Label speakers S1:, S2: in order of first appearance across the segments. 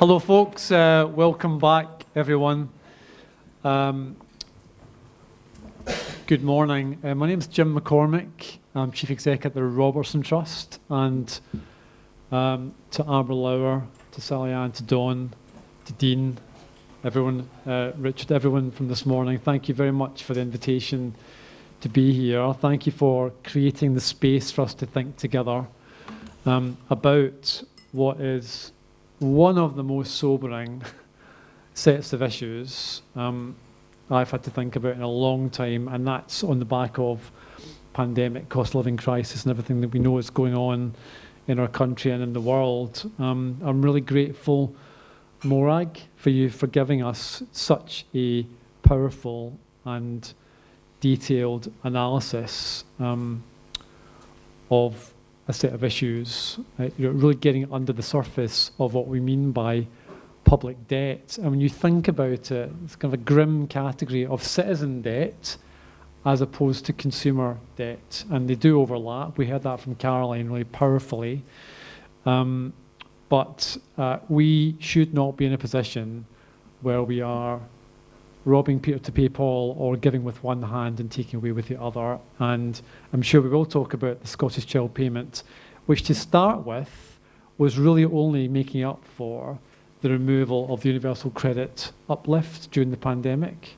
S1: Hello folks, welcome back everyone. Good morning. My name is Jim McCormick. I'm Chief Exec at the Robertson Trust, and to Aberlour, to SallyAnn, to Dawn, to Dean, everyone, Richard, everyone from this morning, thank you very much for the invitation to be here. Thank you for creating the space for us to think together about what is one of the most sobering sets of issues I've had to think about in a long time, and that's on the back of pandemic, cost of living crisis, and everything that we know is going on in our country and in the world. I'm really grateful, Morag, for you for giving us such a powerful and detailed analysis of a set of issues, really getting under the surface of what we mean by public debt. And when you think about it, it's kind of a grim category of citizen debt as opposed to consumer debt, and they do overlap. We heard that from Caroline really powerfully. But we should not be in a position where we are robbing Peter to pay Paul, or giving with one hand and taking away with the other. And I'm sure we will talk about the Scottish Child Payment, which to start with was really only making up for the removal of the universal credit uplift during the pandemic.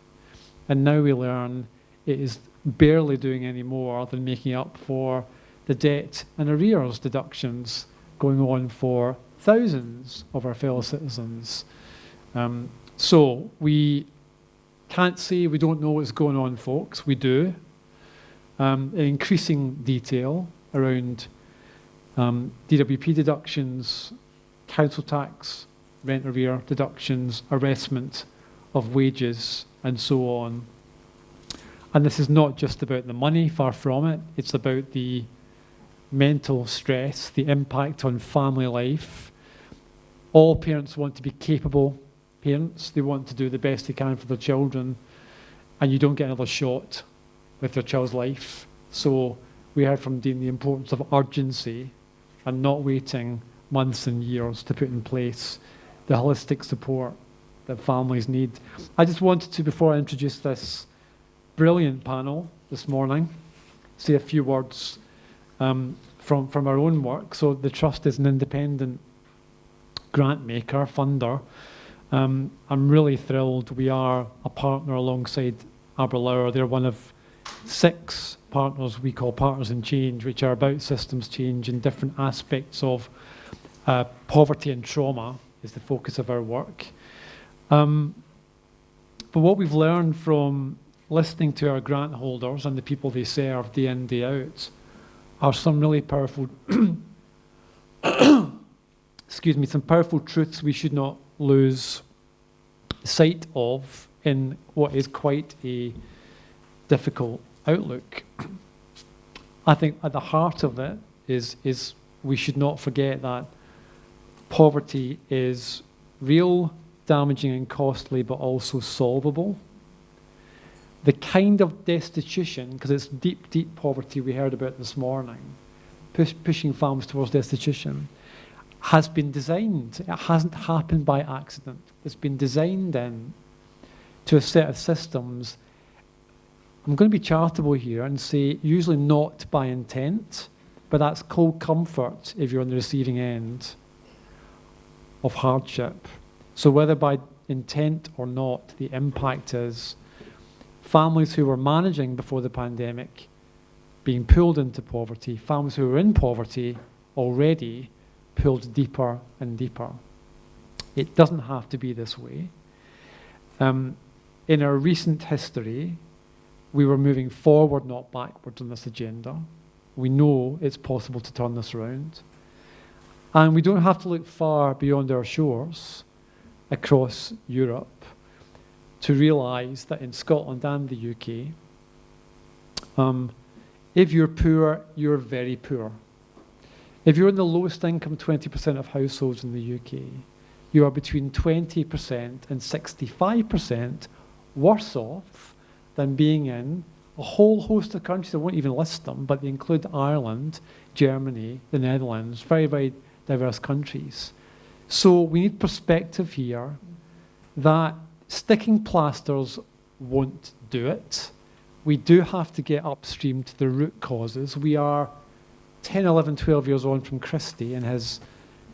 S1: And now we learn it is barely doing any more than making up for the debt and arrears deductions going on for thousands of our fellow citizens. So we can't say we don't know what's going on, folks. We do. In increasing detail around DWP deductions, council tax, rent arrear deductions, arrestment of wages, and so on. And this is not just about the money, far from it. It's about the mental stress, the impact on family life. All parents want to be capable parents. They want to do the best they can for their children, and you don't get another shot with your child's life. So we heard from Dean the importance of urgency and not waiting months and years to put in place the holistic support that families need. I just wanted to, before I introduce this brilliant panel this morning, say a few words from our own work. So the Trust is an independent grant maker, funder. I'm really thrilled. We are a partner alongside Aberlour. They're one of 6 partners we call Partners in Change, which are about systems change in different aspects of poverty and trauma is the focus of our work. But what we've learned from listening to our grant holders and the people they serve day in, day out are some really powerful, excuse me, some powerful truths we should not lose sight of in what is quite a difficult outlook. I think at the heart of it is we should not forget that poverty is real, damaging and costly, but also solvable. The kind of destitution, because it's deep, deep poverty we heard about this morning, pushing families towards destitution, has been designed. It hasn't happened by accident. It's been designed in to a set of systems. I'm going to be charitable here and say usually not by intent, but that's cold comfort if you're on the receiving end of hardship. So whether by intent or not, the impact is families who were managing before the pandemic being pulled into poverty, families who were in poverty already pulled deeper and deeper. It doesn't have to be this way. In our recent history, we were moving forward, not backwards on this agenda. We know it's possible to turn this around. And we don't have to look far beyond our shores across Europe to realise that in Scotland and the UK, if you're poor, you're very poor. If you're in the lowest income 20% of households in the UK, you are between 20% and 65% worse off than being in a whole host of countries. I won't even list them, but they include Ireland, Germany, the Netherlands, very, very diverse countries. So we need perspective here that sticking plasters won't do it. We do have to get upstream to the root causes. We are 10, 11, 12 years on from Christie and his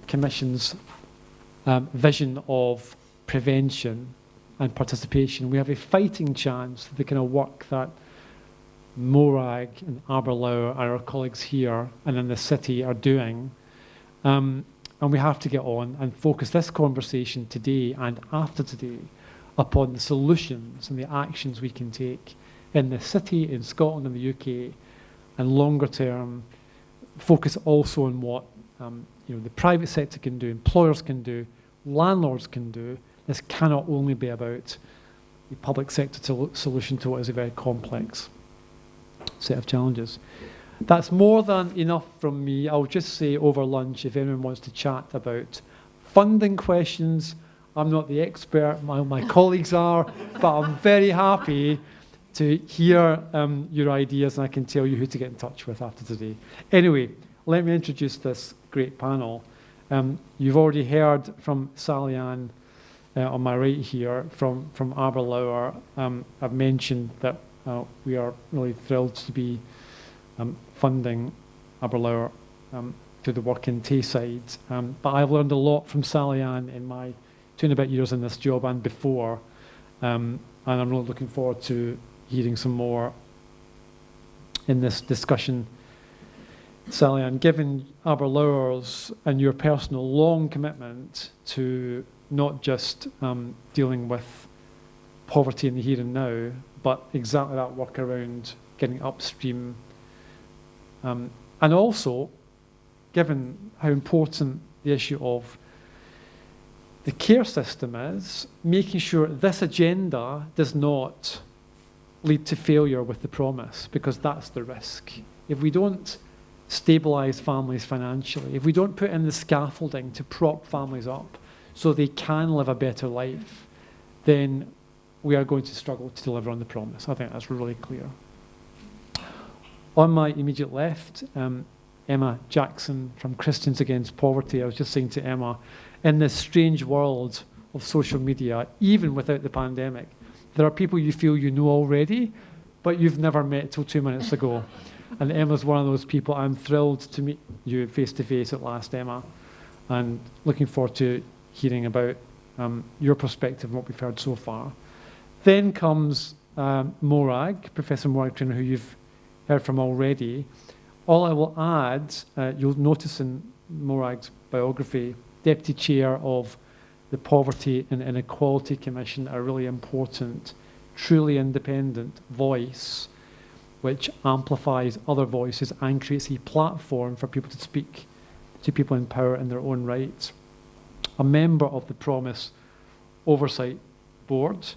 S1: Commission's vision of prevention and participation. We have a fighting chance that the kind of work that Morag and Aberlour and our colleagues here and in the city are doing. And we have to get on and focus this conversation today and after today upon the solutions and the actions we can take in the city, in Scotland and the UK, and longer term, focus also on what the private sector can do, employers can do, landlords can do. This cannot only be about the public sector solution to what is a very complex set of challenges. That's more than enough from me. I'll just say over lunch, if anyone wants to chat about funding questions, I'm not the expert, my colleagues are, but I'm very happy to hear your ideas, and I can tell you who to get in touch with after today. Anyway, let me introduce this great panel. You've already heard from SallyAnn on my right here, from Aberlour. I've mentioned that we are really thrilled to be funding Aberlour to the work in Tayside. But I've learned a lot from SallyAnn in my 2 and a bit years in this job and before. And I'm really looking forward to hearing some more in this discussion. SallyAnn, given Aberlour's and your personal long commitment to not just dealing with poverty in the here and now, but exactly that work around getting upstream. And also, given how important the issue of the care system is, making sure this agenda does not lead to failure with the promise, because that's the risk. If we don't stabilise families financially, if we don't put in the scaffolding to prop families up so they can live a better life, then we are going to struggle to deliver on the promise. I think that's really clear. On my immediate left, Emma Jackson from Christians Against Poverty. I was just saying to Emma, in this strange world of social media, even without the pandemic, there are people you feel you know already, but you've never met till 2 minutes ago. And Emma's one of those people. I'm thrilled to meet you face to face at last, Emma, and looking forward to hearing about your perspective and what we've heard so far. Then comes Morag, Professor Morag Treanor, who you've heard from already. All I will add, you'll notice in Morag's biography, Deputy Chair of the Poverty and Inequality Commission, a really important, truly independent voice which amplifies other voices and creates a platform for people to speak to people in power in their own right. A member of the Promise Oversight Board,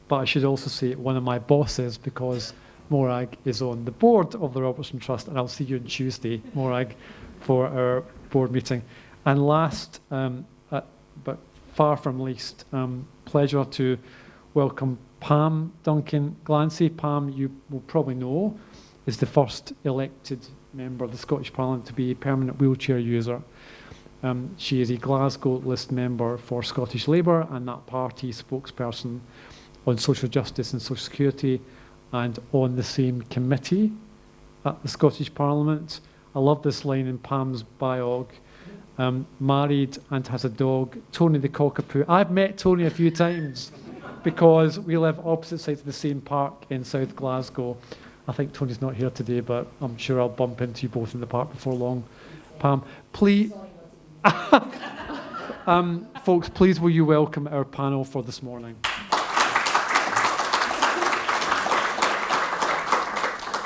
S1: but I should also say one of my bosses, because Morag is on the board of the Robertson Trust, and I'll see you on Tuesday, Morag, for our board meeting. And last, but far from least, pleasure to welcome Pam Duncan-Glancy. Pam, you will probably know, is the first elected member of the Scottish Parliament to be a permanent wheelchair user. She is a Glasgow list member for Scottish Labour and that party's spokesperson on social justice and social security, and on the same committee at the Scottish Parliament. I love this line in Pam's biog. Married and has a dog, Tony the cockapoo. I've met Tony a few times because we live opposite sides of the same park in South Glasgow. I think Tony's not here today, but I'm sure I'll bump into you both in the park before long. Pam, please, folks, please will you welcome our panel for this morning.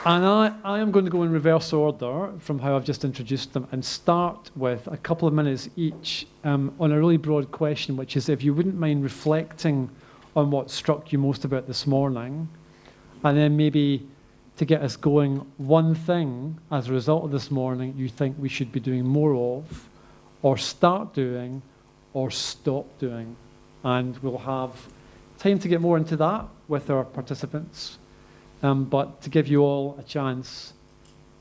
S1: And I am going to go in reverse order from how I've just introduced them and start with a couple of minutes each on a really broad question, which is if you wouldn't mind reflecting on what struck you most about this morning, and then maybe to get us going, one thing as a result of this morning you think we should be doing more of, or start doing, or stop doing. And we'll have time to get more into that with our participants. But to give you all a chance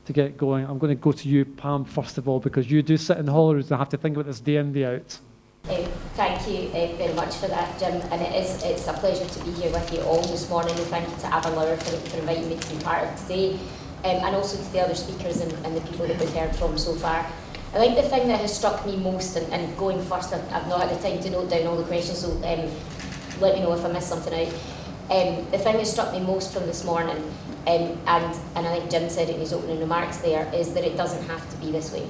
S1: to get going, I'm going to go to you, Pam, first of all, because you do sit in Holyrood and have to think about this day in, day out.
S2: Thank you very much for that, Jim, and it's a pleasure to be here with you all this morning, and thank you to Aberlour for inviting me to be part of today, and also to the other speakers and the people that we've heard from so far. I think the thing that has struck me most, and going first, I've not had the time to note down all the questions, so let me know if I missed something out. The thing that struck me most from this morning, and I think Jim said it in his opening remarks there, is that it doesn't have to be this way.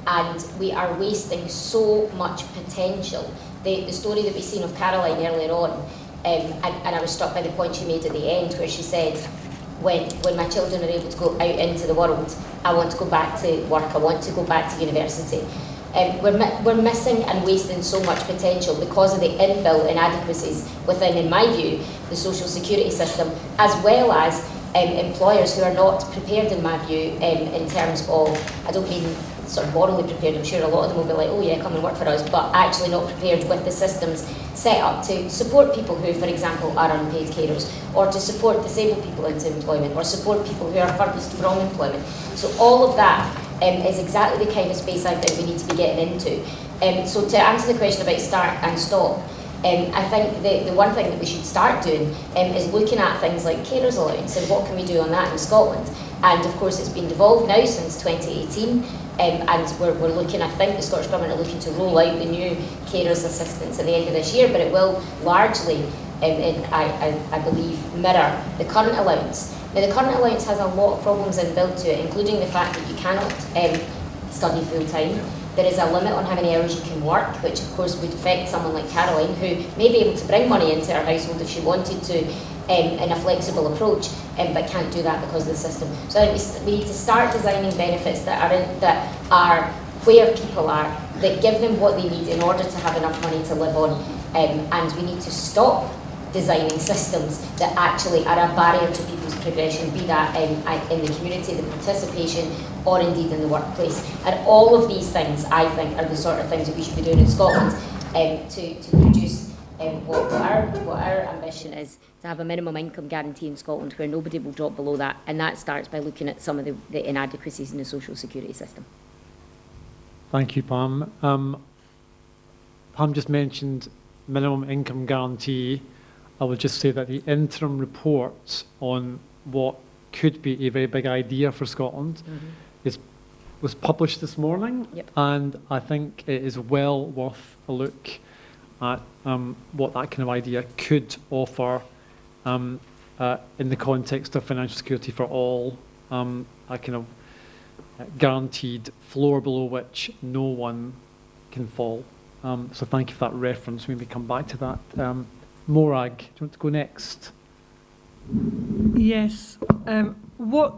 S2: And we are wasting so much potential. The story that we've seen of Caroline earlier on, and I was struck by the point she made at the end, where she said, when my children are able to go out into the world, I want to go back to work, I want to go back to university. We're missing and wasting so much potential because of the inbuilt inadequacies within, in my view, the social security system, as well as employers who are not prepared, in my view, in terms of, I don't mean sort of morally prepared, I'm sure a lot of them will be like, oh yeah, come and work for us, but actually not prepared with the systems set up to support people who, for example, are unpaid carers, or to support disabled people into employment, or support people who are furthest from employment. So all of that is exactly the kind of space I think we need to be getting into. So to answer the question about start and stop, I think the one thing that we should start doing is looking at things like carers allowance and what can we do on that in Scotland. And of course it's been devolved now since 2018, and we're looking, I think the Scottish Government are looking to roll out the new carers assistance at the end of this year, but it will largely, I believe, mirror the current allowance. Now the current allowance has a lot of problems inbuilt to it, including the fact that you cannot study full time. There is a limit on how many hours you can work, which of course would affect someone like Caroline, who may be able to bring money into her household if she wanted to, in a flexible approach, but can't do that because of the system. So I think we need to start designing benefits that are where people are, that give them what they need in order to have enough money to live on, and we need to stop designing systems that actually are a barrier to people's progression, be that in the community, the participation, or indeed in the workplace. And all of these things, I think, are the sort of things that we should be doing in Scotland to produce what our ambition is, to have a minimum income guarantee in Scotland where nobody will drop below that, and that starts by looking at some of the inadequacies in the social security system.
S1: Thank you, Pam. Pam just mentioned minimum income guarantee. I would just say that the interim report on what could be a very big idea for Scotland was published this morning, and I think it is well worth a look at what that kind of idea could offer in the context of financial security for all, a kind of guaranteed floor below which no one can fall. So thank you for that reference. Maybe come back to that. Morag, do you want to go next?
S3: Yes. What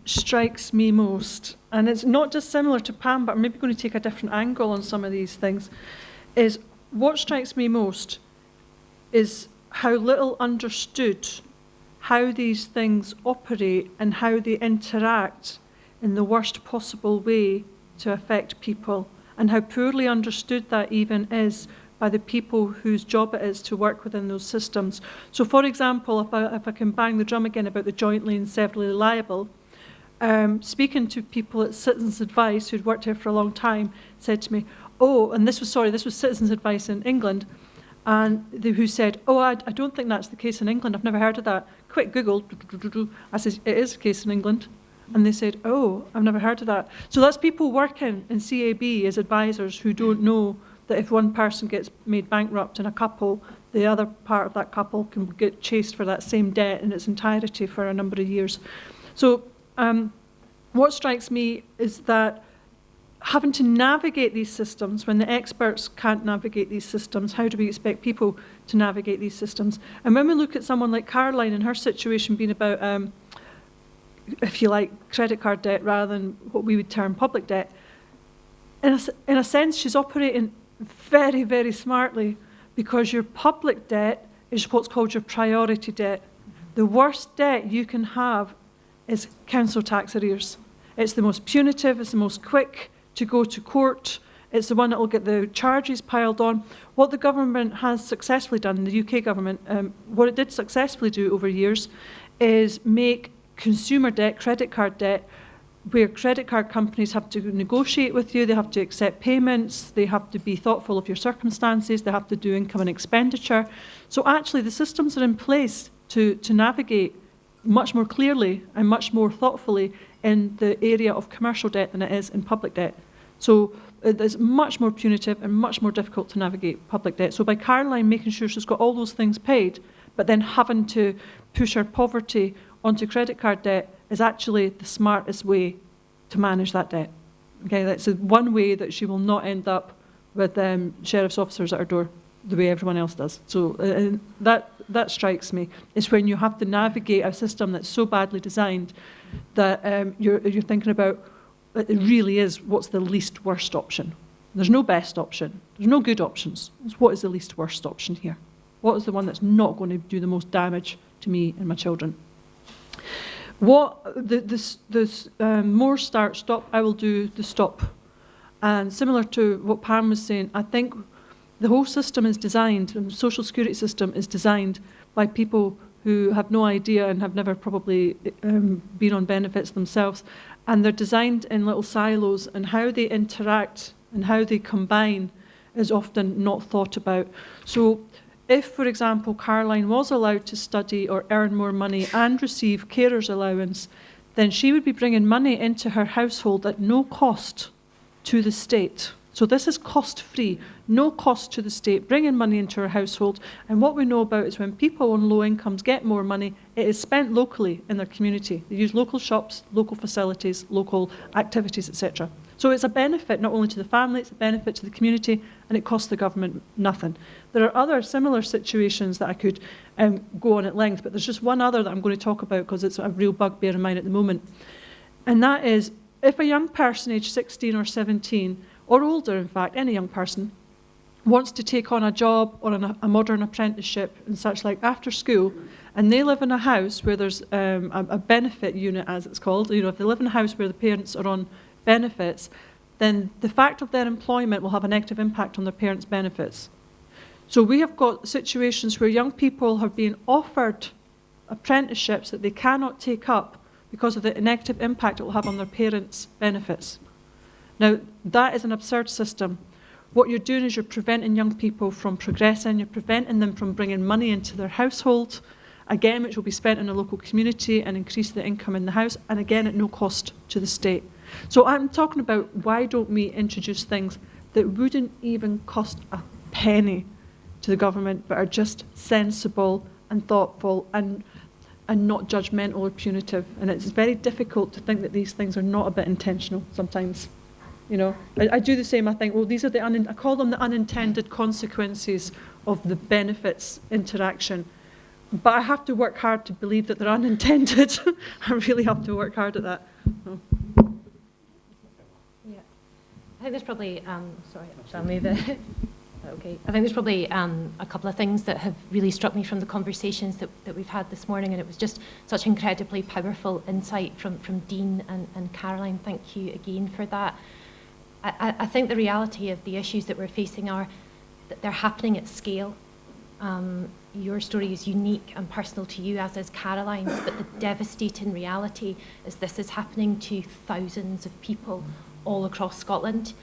S3: strikes me most, and it's not just similar to Pam, but I'm maybe going to take a different angle on some of these things, is what strikes me most is how little understood how these things operate and how they interact in the worst possible way to affect people, and how poorly understood that even is by the people whose job it is to work within those systems. So for example, if I can bang the drum again about the jointly and severally liable, speaking to people at Citizens Advice who'd worked here for a long time said to me, oh, and this was Citizens Advice in England, and who said, oh, I don't think that's the case in England, I've never heard of that. Quick Google, I said, it is the case in England. And they said, oh, I've never heard of that. So that's people working in CAB as advisors who don't know that if one person gets made bankrupt in a couple, the other part of that couple can get chased for that same debt in its entirety for a number of years. So what strikes me is that having to navigate these systems, when the experts can't navigate these systems, how do we expect people to navigate these systems? And when we look at someone like Caroline and her situation being about, if you like, credit card debt rather than what we would term public debt, in a sense, she's operating very, very smartly, because your public debt is what's called your priority debt. The worst debt you can have is council tax arrears. It's the most punitive, it's the most quick to go to court, it's the one that will get the charges piled on. What the government has successfully done, the UK government, what it did successfully do over years is make consumer debt, credit card debt, where credit card companies have to negotiate with you, they have to accept payments, they have to be thoughtful of your circumstances, they have to do income and expenditure. So actually the systems are in place to navigate much more clearly and much more thoughtfully in the area of commercial debt than it is in public debt. So it's much more punitive and much more difficult to navigate public debt. So by Caroline making sure she's got all those things paid, but then having to push her poverty onto credit card debt is actually the smartest way to manage that debt. Okay, that's the one way that she will not end up with sheriff's officers at her door the way everyone else does. So that strikes me. It's when you have to navigate a system that's so badly designed that you're thinking about, it really is what's the least worst option. There's no best option. There's no good options. It's what is the least worst option here? What is the one that's not going to do the most damage to me and my children? What this more start stop, I will do the stop. And similar to what Pam was saying, I think the whole system is designed, the social security system is designed by people who have no idea and have never probably been on benefits themselves. And they're designed in little silos, and how they interact and how they combine is often not thought about. So if, for example, Caroline was allowed to study or earn more money and receive carer's allowance, then she would be bringing money into her household at no cost to the state. So this is cost-free, no cost to the state, bringing money into her household. And what we know about is when people on low incomes get more money, it is spent locally in their community. They use local shops, local facilities, local activities, etc. So it's a benefit not only to the family, it's a benefit to the community, and it costs the government nothing. There are other similar situations that I could go on at length, but there's just one other that I'm going to talk about because it's a real bugbear in mine at the moment. And that is, if a young person aged 16 or 17, or older in fact, any young person, wants to take on a job or a modern apprenticeship and such like after school, and they live in a house where there's a benefit unit, as it's called, if they live in a house where the parents are on benefits, then the fact of their employment will have a negative impact on their parents' benefits. So we have got situations where young people are being offered apprenticeships that they cannot take up because of the negative impact it will have on their parents' benefits. Now, that is an absurd system. What you're doing is you're preventing young people from progressing, you're preventing them from bringing money into their household, again, which will be spent in a local community and increase the income in the house, and again, at no cost to the state. So I'm talking about, why don't we introduce things that wouldn't even cost a penny to the government, but are just sensible and thoughtful and not judgmental or punitive. And it's very difficult to think that these things are not a bit intentional sometimes. I do the same. I think, well, these are I call them the unintended consequences of the benefits interaction. But I have to work hard to believe that they're unintended. I really have to work hard at that.
S4: Yeah, I think there's probably, sorry, shall I move it? Okay. I think there's probably a couple of things that have really struck me from the conversations that we've had this morning, and it was just such incredibly powerful insight from Dean and Caroline. Thank you again for that. I think the reality of the issues that we're facing are that they're happening at scale. Your story is unique and personal to you, as is Caroline's, but the devastating reality is this is happening to thousands of people all across Scotland.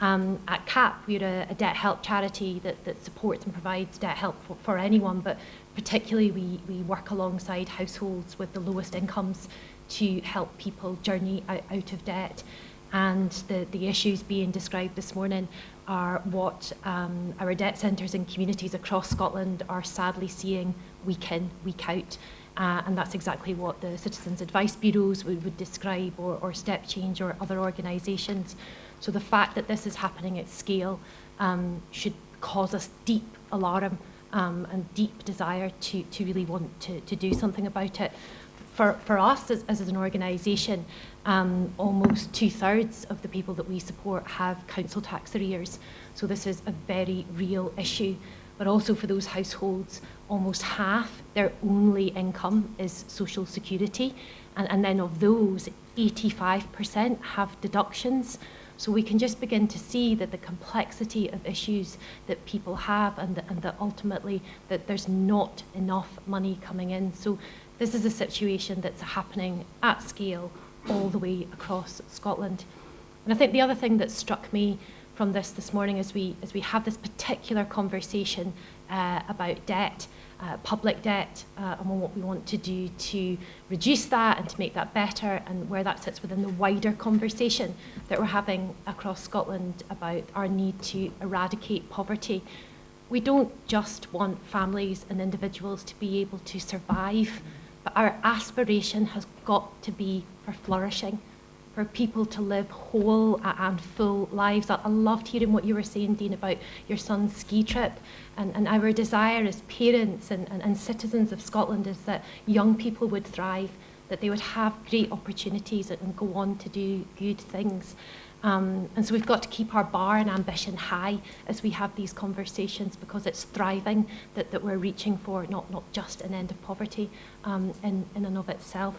S4: At CAP, we're a debt help charity that supports and provides debt help for anyone, but particularly we work alongside households with the lowest incomes to help people journey out of debt. And the issues being described this morning are what our debt centres and communities across Scotland are sadly seeing week in, week out. And that's exactly what the Citizens Advice Bureaus would describe, or Step Change, or other organisations. So the fact that this is happening at scale should cause us deep alarm and deep desire to really want to do something about it. For us as an organisation, almost 2/3 of the people that we support have council tax arrears. So this is a very real issue. But also for those households, almost half their only income is social security. And then of those, 85% have deductions. So we can just begin to see that the complexity of issues that people have, and that ultimately that there's not enough money coming in. So this is a situation that's happening at scale all the way across Scotland. And I think the other thing that struck me from this morning as we have this particular conversation about debt, public debt, and what we want to do to reduce that and to make that better, and where that sits within the wider conversation that we're having across Scotland about our need to eradicate poverty. We don't just want families and individuals to be able to survive, but our aspiration has got to be for flourishing, for people to live whole and full lives. I loved hearing what you were saying, Dean, about your son's ski trip. And our desire as parents and citizens of Scotland is that young people would thrive, that they would have great opportunities and go on to do good things. And so we've got to keep our bar and ambition high as we have these conversations, because it's thriving that we're reaching for, not just an end of poverty in and of itself.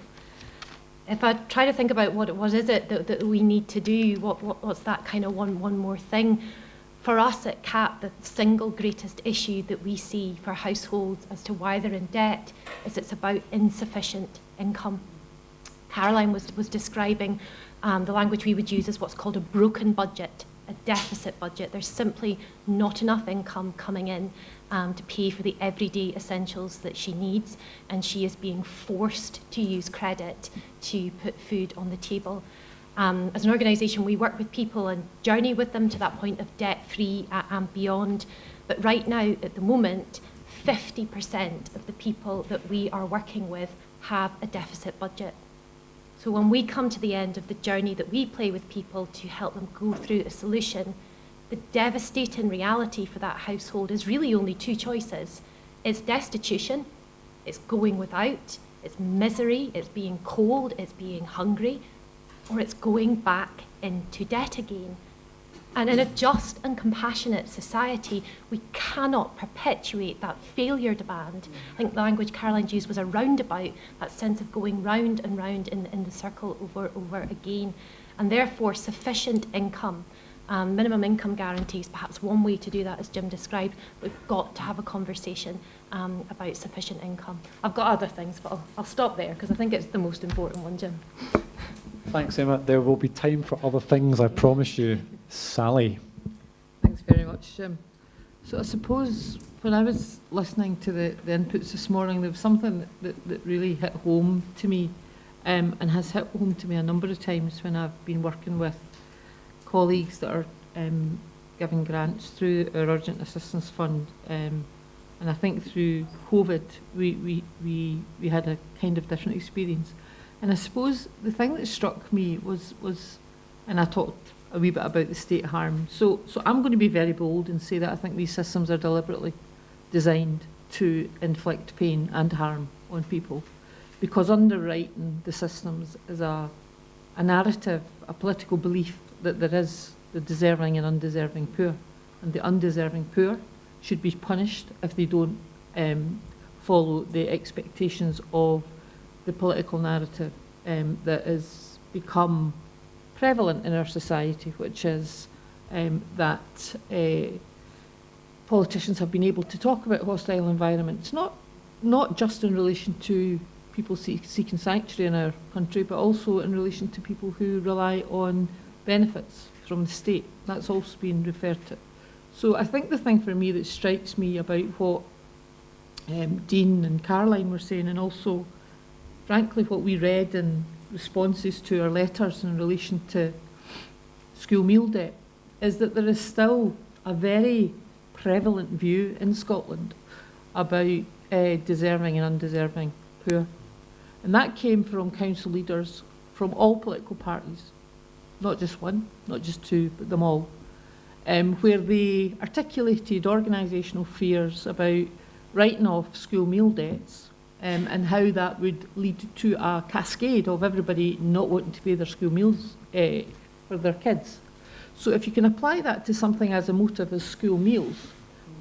S4: If I try to think about what is it that we need to do, what's that kind of one more thing? For us at CAP, the single greatest issue that we see for households as to why they're in debt is it's about insufficient income. Caroline was describing the language we would use as what's called a broken budget, a deficit budget. There's simply not enough income coming in to pay for the everyday essentials that she needs, and she is being forced to use credit to put food on the table. As an organisation, we work with people and journey with them to that point of debt-free and beyond. But right now, at the moment, 50% of the people that we are working with have a deficit budget. So when we come to the end of the journey that we play with people to help them go through a solution, the devastating reality for that household is really only two choices. It's destitution, it's going without, it's misery, it's being cold, it's being hungry, or it's going back into debt again. And in a just and compassionate society, we cannot perpetuate that failure demand. I think the language Caroline used was a roundabout, that sense of going round and round in the circle over again. And therefore, sufficient income, minimum income guarantees, perhaps one way to do that, as Jim described. We've got to have a conversation about sufficient income. I've got other things, but I'll stop there because I think it's the most important one, Jim.
S1: Thanks, Emma. There will be time for other things, I promise you. Sally.
S5: Thanks very much, Jim. So I suppose when I was listening to the inputs this morning, there was something that really hit home to me, and has hit home to me a number of times when I've been working with colleagues that are giving grants through our Urgent Assistance Fund. And I think through COVID, we had a kind of different experience. And I suppose the thing that struck me was, and I talked a wee bit about the state harm. So I'm going to be very bold and say that I think these systems are deliberately designed to inflict pain and harm on people, because underwriting the systems is a narrative, a political belief that there is the deserving and undeserving poor, and the undeserving poor should be punished if they don't follow the expectations of the political narrative that has become prevalent in our society, which is that politicians have been able to talk about hostile environments, not just in relation to people seeking sanctuary in our country, but also in relation to people who rely on benefits from the state. That's also been referred to. So I think the thing for me that strikes me about what Dean and Caroline were saying, and also frankly what we read in responses to our letters in relation to school meal debt, is that there is still a very prevalent view in Scotland about deserving and undeserving poor. And that came from council leaders from all political parties, not just one, not just two, but them all, where they articulated organisational fears about writing off school meal debts, and how that would lead to a cascade of everybody not wanting to pay their school meals for their kids. So if you can apply that to something as emotive as school meals,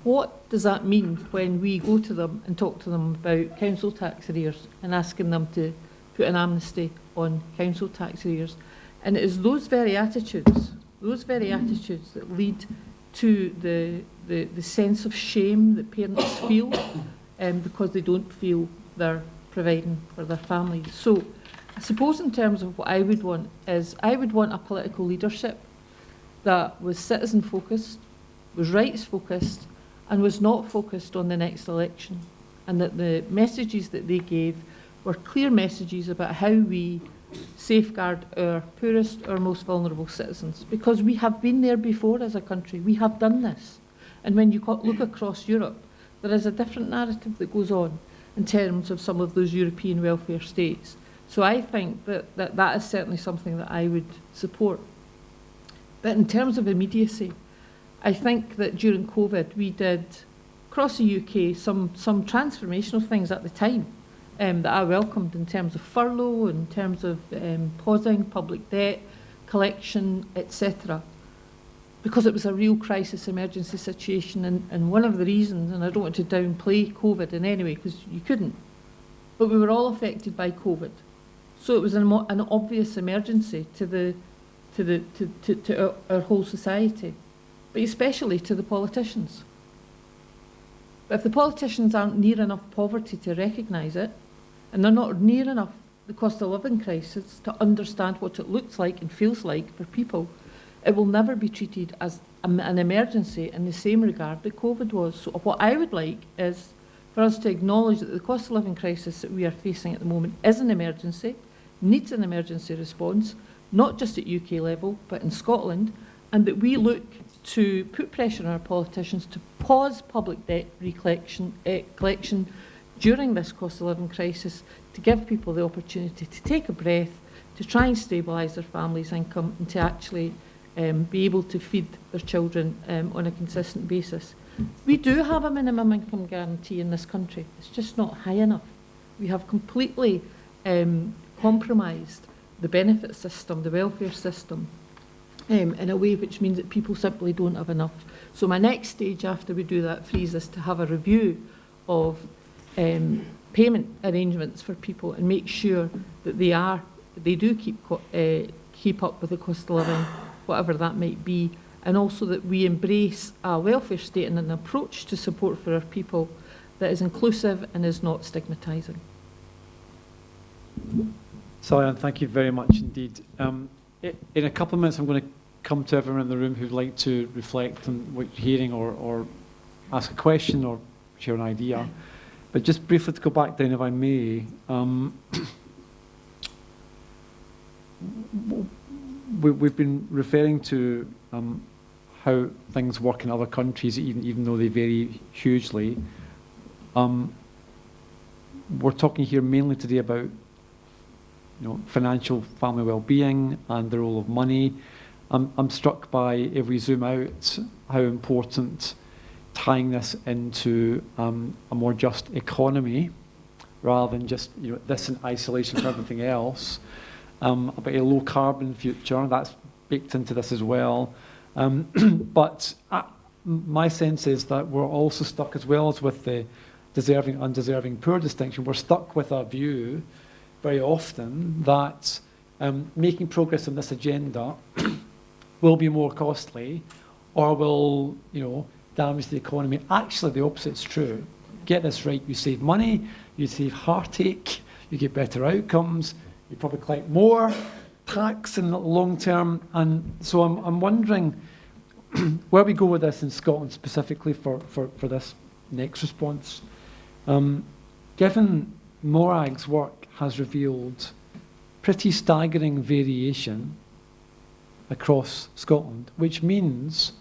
S5: what does that mean when we go to them and talk to them about council tax arrears and asking them to put an amnesty on council tax arrears? And it is those very attitudes that lead to the sense of shame that parents feel because they don't feel they're providing for their families. So I suppose in terms of what I would want is, I would want a political leadership that was citizen focused, was rights focused, and was not focused on the next election, and that the messages that they gave were clear messages about how we safeguard our poorest, our most vulnerable citizens, because we have been there before as a country. We have done this. And when you look across Europe, there is a different narrative that goes on in terms of some of those European welfare states. So I think that is certainly something that I would support. But in terms of immediacy, I think that during COVID we did, across the UK, some transformational things at the time that I welcomed, in terms of furlough, in terms of pausing public debt collection, etc. Because it was a real crisis emergency situation, and one of the reasons, and I don't want to downplay COVID in any way, because you couldn't, but we were all affected by COVID. So it was an obvious emergency to our whole society, but especially to the politicians. But if the politicians aren't near enough poverty to recognise it, and they're not near enough the cost of living crisis to understand what it looks like and feels like for people, it will never be treated as an emergency in the same regard that COVID was. So what I would like is for us to acknowledge that the cost of living crisis that we are facing at the moment is an emergency, needs an emergency response, not just at UK level, but in Scotland, and that we look to put pressure on our politicians to pause public debt collection during this cost of living crisis, to give people the opportunity to take a breath, to try and stabilise their family's income, and to actually be able to feed their children on a consistent basis. We do have a minimum income guarantee in this country. It's just not high enough. We have completely compromised the benefit system, the welfare system, in a way which means that people simply don't have enough. So my next stage after we do that freeze is to have a review of payment arrangements for people and make sure that they do keep up with the cost of living, whatever that might be, and also that we embrace a welfare state and an approach to support for our people that is inclusive and is not stigmatising.
S1: SallyAnn, thank you very much indeed. In a couple of minutes, I'm going to come to everyone in the room who'd like to reflect on what you're hearing, or ask a question or share an idea. But just briefly to go back down, if I may, we've been referring to how things work in other countries, even though they vary hugely. We're talking here mainly today about financial family well-being and the role of money. I'm struck by, if we zoom out, how important tying this into a more just economy, rather than just this in isolation from everything else, about a low carbon future, that's baked into this as well. But my sense is that we're also stuck, as well as with the deserving, undeserving, poor distinction, we're stuck with a view very often that making progress on this agenda will be more costly, or will damage the economy. Actually, the opposite's true. Get this right, you save money, you save heartache, you get better outcomes, you probably collect more tax in the long term. And so I'm wondering where we go with this in Scotland specifically for this next response. Given Morag's work has revealed pretty staggering variation across Scotland, which means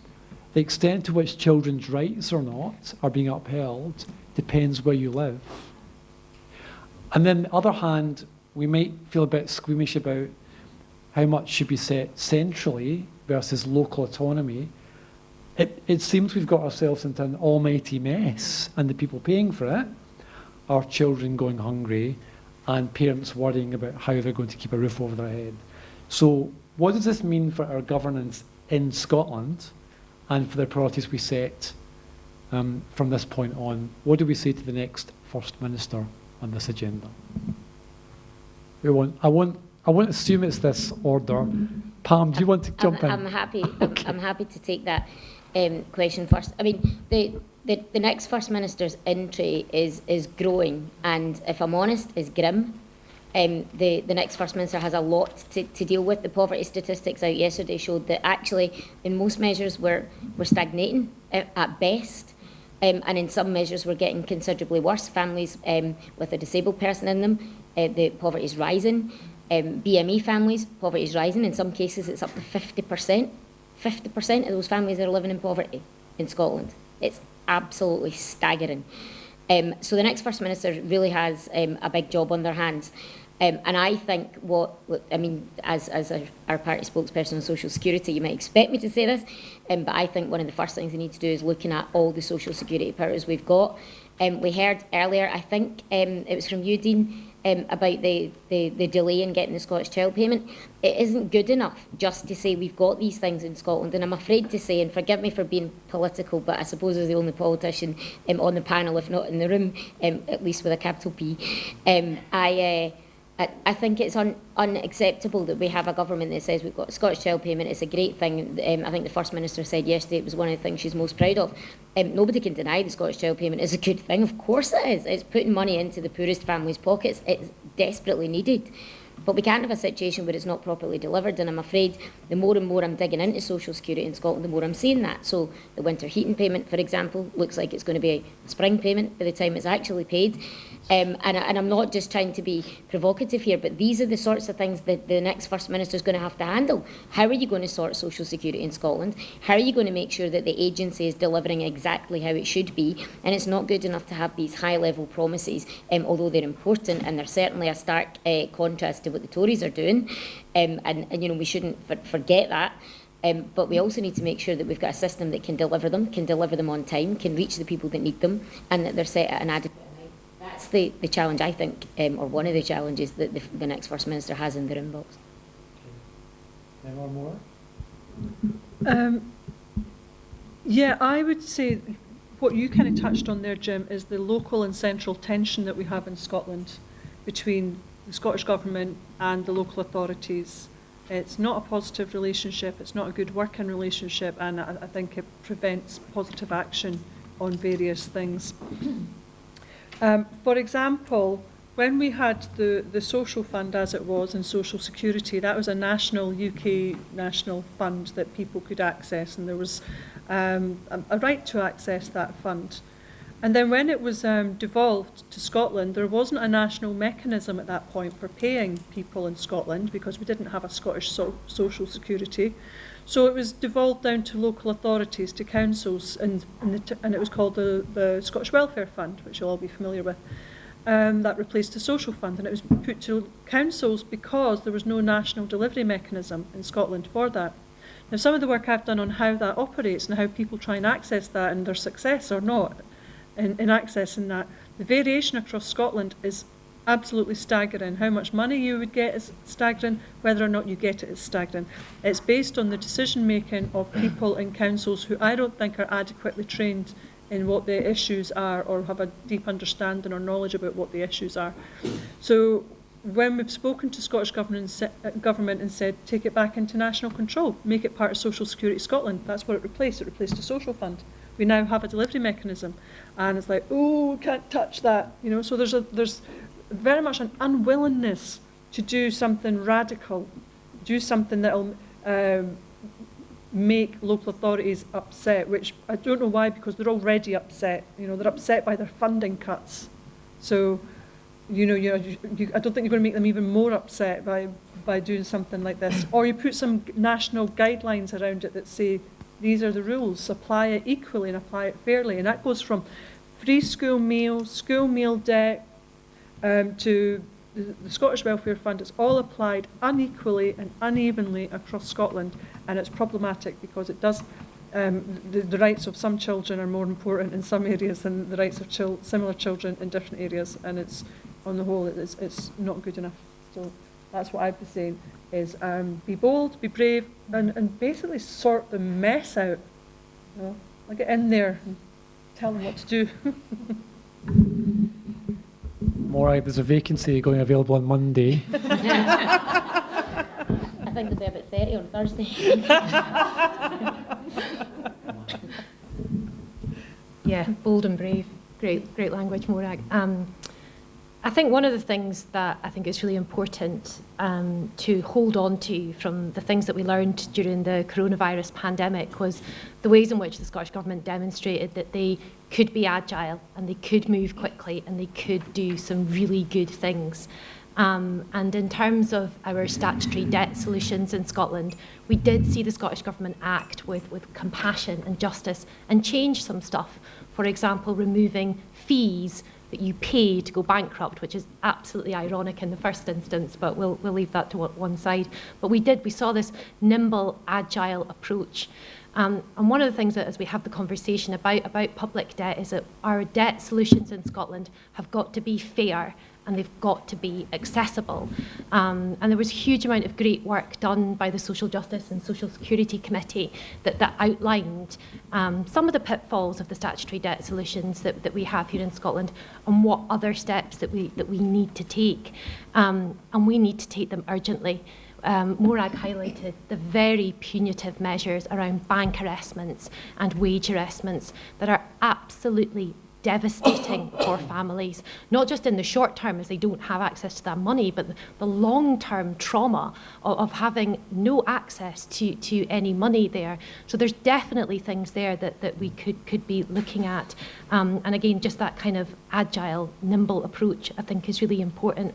S1: the extent to which children's rights or not are being upheld depends where you live. And then on the other hand, we might feel a bit squeamish about how much should be set centrally versus local autonomy. It seems we've got ourselves into an almighty mess, and the people paying for it are children going hungry and parents worrying about how they're going to keep a roof over their head. So what does this mean for our governance in Scotland and for the priorities we set from this point on? What do we say to the next First Minister on this agenda? I won't assume it's this order. Pam, do you want to jump in?
S2: I'm happy.
S1: Okay.
S2: I'm happy to take that question first. I mean, the next First Minister's entry is growing, and if I'm honest, is grim. The next First Minister has a lot to deal with. The poverty statistics out yesterday showed that actually in most measures we're stagnating at best. And in some measures we're getting considerably worse. Families with a disabled person in them, the poverty is rising. BME families, poverty is rising. In some cases it's up to 50%. 50% of those families are living in poverty in Scotland. It's absolutely staggering. So the next First Minister really has a big job on their hands. And I think as our party spokesperson on social security, you might expect me to say this, but I think one of the first things we need to do is looking at all the social security powers we've got. We heard earlier, I think it was from you, Dean, about the delay in getting the Scottish Child Payment. It isn't good enough just to say we've got these things in Scotland, and I'm afraid to say, and forgive me for being political, but I suppose as the only politician on the panel, if not in the room, at least with a capital P, I think it's unacceptable that we have a government that says we've got a Scottish Child Payment. It's a great thing. I think the First Minister said yesterday it was one of the things she's most proud of. Nobody can deny the Scottish Child Payment is a good thing. Of course it is. It's putting money into the poorest families' pockets. It's desperately needed. But we can't have a situation where it's not properly delivered, and I'm afraid the more and more I'm digging into social security in Scotland, the more I'm seeing that. So the winter heating payment, for example, looks like it's going to be a spring payment by the time it's actually paid. And I'm not just trying to be provocative here, but these are the sorts of things that the next First Minister is going to have to handle. How are you going to sort social security in Scotland? How are you going to make sure that the agency is delivering exactly how it should be? And it's not good enough to have these high-level promises, although they're important, and they're certainly a stark contrast to what the Tories are doing. And we shouldn't forget that. But we also need to make sure that we've got a system that can deliver them on time, can reach the people that need them, and that they're set at an adequate. That's the challenge, I think, or one of the challenges that the next First Minister has in their inbox.
S1: Any more?
S3: Yeah, I would say what you kind of touched on there, Jim, is the local and central tension that we have in Scotland between the Scottish Government and the local authorities. It's not a positive relationship, it's not a good working relationship, and I think it prevents positive action on various things. For example, when we had the social fund as it was in social security, that was a UK national fund that people could access, and there was a right to access that fund. And then when it was devolved to Scotland, there wasn't a national mechanism at that point for paying people in Scotland because we didn't have a Scottish social security. So it was devolved down to local authorities, to councils, and it was called the Scottish Welfare Fund, which you'll all be familiar with. That replaced the social fund, and it was put to councils because there was no national delivery mechanism in Scotland for that. Now, some of the work I've done on how that operates and how people try and access that and their success or not in accessing that, the variation across Scotland is absolutely staggering. How much money you would get is staggering, whether or not you get it is staggering. It's based on the decision making of people in councils who I don't think are adequately trained in what the issues are or have a deep understanding or knowledge about what the issues are. So when we've spoken to Scottish government and said take it back into national control, make it part of Social Security Scotland, that's what it replaced. It replaced the social fund. We now have a delivery mechanism, and it's like, oh, we can't touch that, So there's very much an unwillingness to do something radical, do something that'll make local authorities upset, which I don't know why, because they're already upset. They're upset by their funding cuts. So, I don't think you're going to make them even more upset by doing something like this. Or you put some national guidelines around it that say, these are the rules, apply it equally and apply it fairly. And that goes from free school meal debt, to the Scottish Welfare Fund. It's all applied unequally and unevenly across Scotland, and it's problematic because it does the rights of some children are more important in some areas than the rights of similar children in different areas, and it's on the whole it's not good enough. So that's what I'd be saying is be bold, be brave, and basically sort the mess out. I'll get in there and tell them what to do.
S1: More, there's a vacancy going available on Monday.
S2: I think there'll be about 30 on Thursday.
S4: Yeah, bold and brave. Great language, Morag. I think one of the things that I think is really important to hold on to from the things that we learned during the coronavirus pandemic was the ways in which the Scottish Government demonstrated that they could be agile and they could move quickly and they could do some really good things. And in terms of our statutory debt solutions in Scotland, we did see the Scottish Government act with compassion and justice and change some stuff. For example, removing fees that you pay to go bankrupt, which is absolutely ironic in the first instance, but we'll leave that to one side. But we saw this nimble, agile approach. And one of the things that, as we have the conversation about public debt, is that our debt solutions in Scotland have got to be fair and they've got to be accessible. And there was a huge amount of great work done by the Social Justice and Social Security Committee that outlined some of the pitfalls of the statutory debt solutions that we have here in Scotland and what other steps that we need to take. And we need to take them urgently. Morag highlighted the very punitive measures around bank arrestments and wage arrestments that are absolutely devastating for families, not just in the short term as they don't have access to that money, but the long-term trauma of having no access to any money there. So there's definitely things there that we could be looking at. And again, just that kind of agile, nimble approach I think is really important.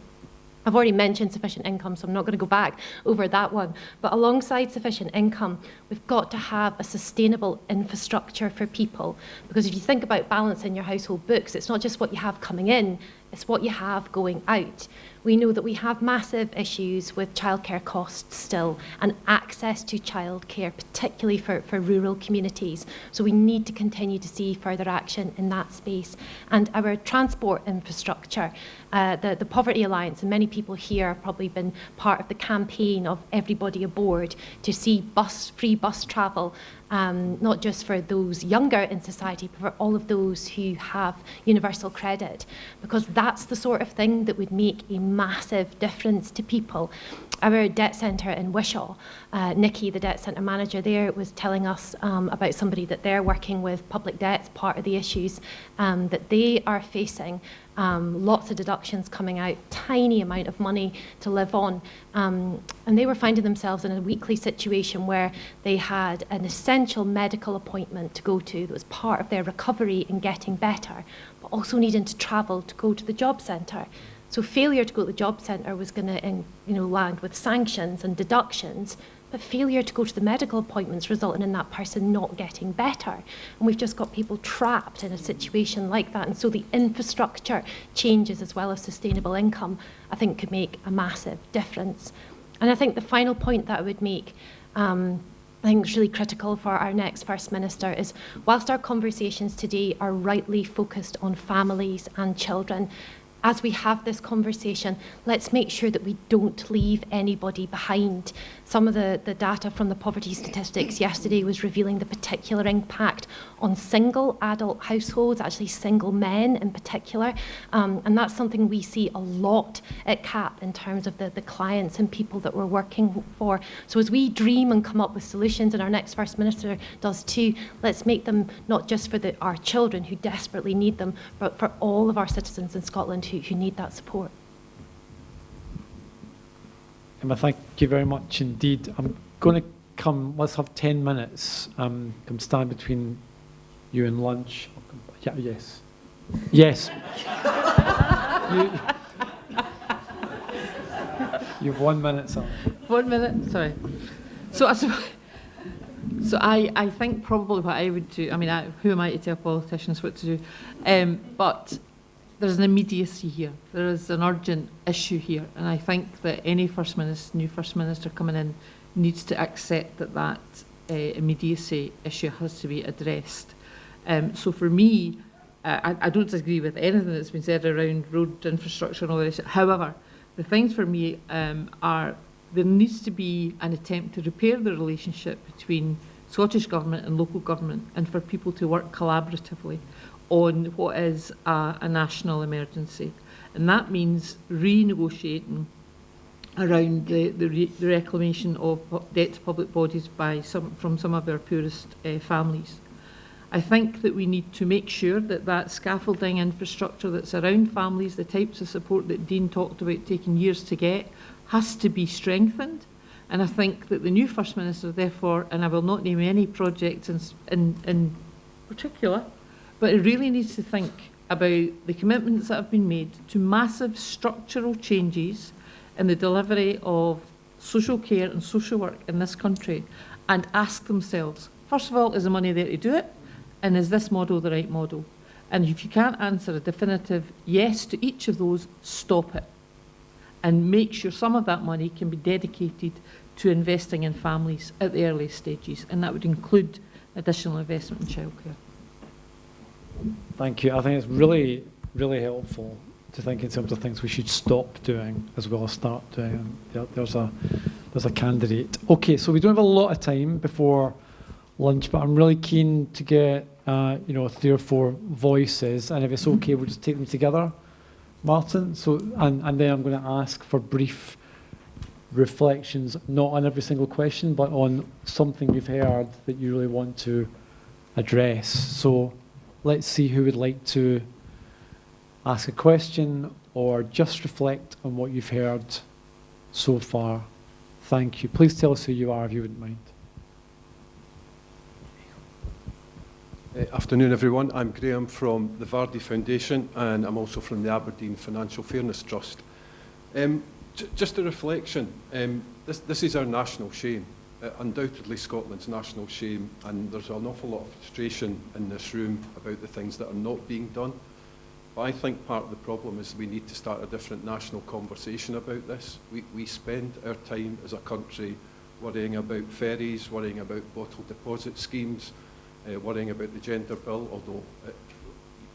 S4: I've already mentioned sufficient income, so I'm not going to go back over that one. But alongside sufficient income, we've got to have a sustainable infrastructure for people. Because if you think about balance in your household books, it's not just what you have coming in, it's what you have going out. We know that we have massive issues with childcare costs still and access to childcare, particularly for rural communities. So we need to continue to see further action in that space. And our transport infrastructure, the Poverty Alliance, and many people here have probably been part of the campaign of Everybody Aboard to see free bus travel, not just for those younger in society, but for all of those who have universal credit, because that's the sort of thing that would make a massive difference to people. Our debt centre in Wishaw, Nikki, the debt centre manager there, was telling us about somebody that they're working with, public debt's part of the issues that they are facing. Lots of deductions coming out, tiny amount of money to live on. And they were finding themselves in a weekly situation where they had an essential medical appointment to go to that was part of their recovery and getting better, but also needing to travel to go to the job centre. So failure to go to the job centre was going to land with sanctions and deductions, but failure to go to the medical appointments resulting in that person not getting better. And we've just got people trapped in a situation like that. And so the infrastructure changes as well as sustainable income, I think, could make a massive difference. And I think the final point that I would make, I think is really critical for our next First Minister is, whilst our conversations today are rightly focused on families and children, as we have this conversation, let's make sure that we don't leave anybody behind. Some of the data from the poverty statistics yesterday was revealing the particular impact on single adult households, actually single men in particular. And that's something we see a lot at CAP in terms of the clients and people that we're working for. So as we dream and come up with solutions, and our next First Minister does too, let's make them not just for our children who desperately need them, but for all of our citizens in Scotland who need that support.
S1: Emma, thank you very much indeed. I'm going to let's have 10 minutes, come stand between you and lunch. Yeah, yes. Yes. You have 1 minute, sir.
S5: 1 minute, sorry. So I think probably what I would do, who am I to tell politicians what to do? But there's an immediacy here. There is an urgent issue here. And I think that any new First Minister coming in needs to accept that immediacy issue has to be addressed. So for me, I don't disagree with anything that's been said around road infrastructure and all this. However, the things for me are there needs to be an attempt to repair the relationship between Scottish Government and local government, and for people to work collaboratively on what is a national emergency. And that means renegotiating around the reclamation of debt to public bodies from some of our poorest families. I think that we need to make sure that that scaffolding infrastructure that's around families, the types of support that Dean talked about taking years to get, has to be strengthened. And I think that the new First Minister, therefore, and I will not name any projects in particular, but it really needs to think about the commitments that have been made to massive structural changes in the delivery of social care and social work in this country, and ask themselves, first of all, is the money there to do it? And is this model the right model? And if you can't answer a definitive yes to each of those, stop it. And make sure some of that money can be dedicated to investing in families at the earliest stages. And that would include additional investment in childcare.
S1: Thank you. I think it's really, really helpful to think in terms of things we should stop doing as well as start doing. There's a candidate. Okay, so we don't have a lot of time before lunch, but I'm really keen to get 3 or 4 voices, and if it's okay, we'll just take them together, Martin. So, and then I'm going to ask for brief reflections, not on every single question, but on something you've heard that you really want to address. So, let's see who would like to ask a question or just reflect on what you've heard so far. Thank you. Please tell us who you are if you wouldn't mind.
S6: Afternoon, everyone. I'm Graham from the Vardy Foundation, and I'm also from the Aberdeen Financial Fairness Trust. Just a reflection. This is our national shame. Undoubtedly Scotland's national shame, and there's an awful lot of frustration in this room about the things that are not being done. But I think part of the problem is we need to start a different national conversation about this. We spend our time as a country worrying about ferries, worrying about bottle deposit schemes, worrying about the gender bill, although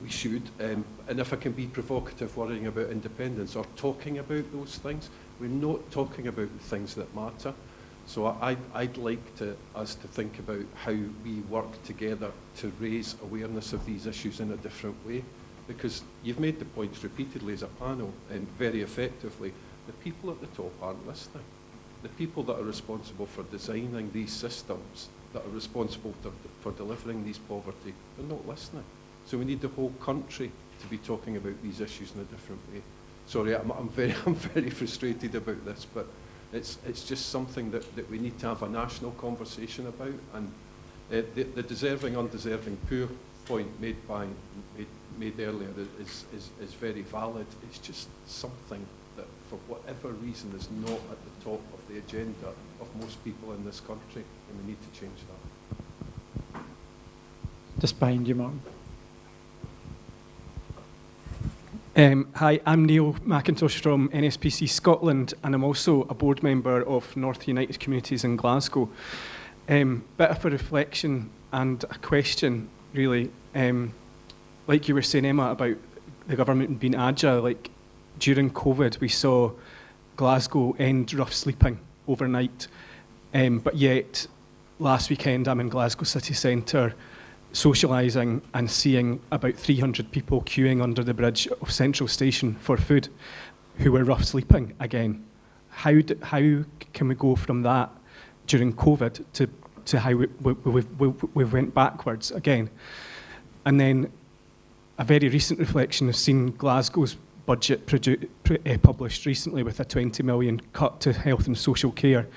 S6: we should, and if I can be provocative, worrying about independence or talking about those things. We're not talking about the things that matter. So I'd like us to think about how we work together to raise awareness of these issues in a different way, because you've made the points repeatedly as a panel and very effectively. The people at the top aren't listening. The people that are responsible for designing these systems, that are responsible for delivering these poverty, they're not listening. So we need the whole country to be talking about these issues in a different way. Sorry, I'm very frustrated about this, but it's just something that we need to have a national conversation about. And the deserving, undeserving poor point made earlier is very valid. It's just something that, for whatever reason, is not at the top of the agenda of most people in this country, and we need to change that.
S1: Just behind you, Martin.
S7: Hi, I'm Neil McIntosh from NSPC Scotland, and I'm also a board member of North United Communities in Glasgow. Bit of a reflection and a question, really. Like you were saying, Emma, about the government being agile. Like during COVID, we saw Glasgow end rough sleeping overnight, but yet last weekend I'm in Glasgow city centre, socialising and seeing about 300 people queuing under the bridge of Central Station for food who were rough sleeping again. How can we go from that during COVID to how we went backwards again? And then a very recent reflection, I've seen Glasgow's budget published recently with a 20 million cut to health and social care.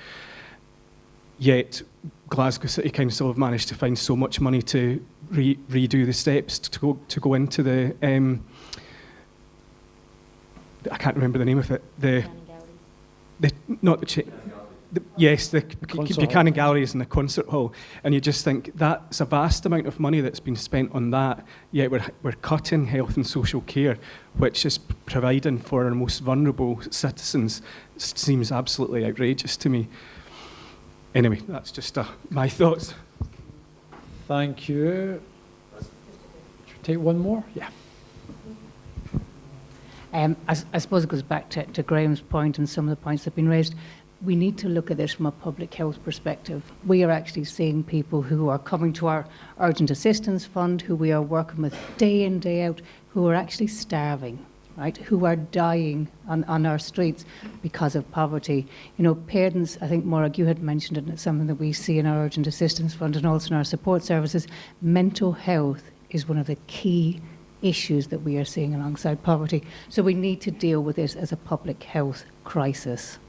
S7: Yet Glasgow City Council have managed to find so much money to redo the steps to go into the I can't remember the name of it. The Buchanan Galleries and the concert hall, and you just think that's a vast amount of money that's been spent on that. Yet we're cutting health and social care, which is providing for our most vulnerable citizens. It seems absolutely outrageous to me. Anyway, that's just my thoughts.
S1: Thank you. Should we take one more? Yeah.
S8: I suppose it goes back to Graham's point and some of the points that have been raised. We need to look at this from a public health perspective. We are actually seeing people who are coming to our urgent assistance fund, who we are working with day in, day out, who are actually starving. right, who are dying on our streets because of poverty. You know, parents, I think, Morag, you had mentioned it, and it's something that we see in our Urgent Assistance Fund and also in our support services. Mental health is one of the key issues that we are seeing alongside poverty. So we need to deal with this as a public health crisis.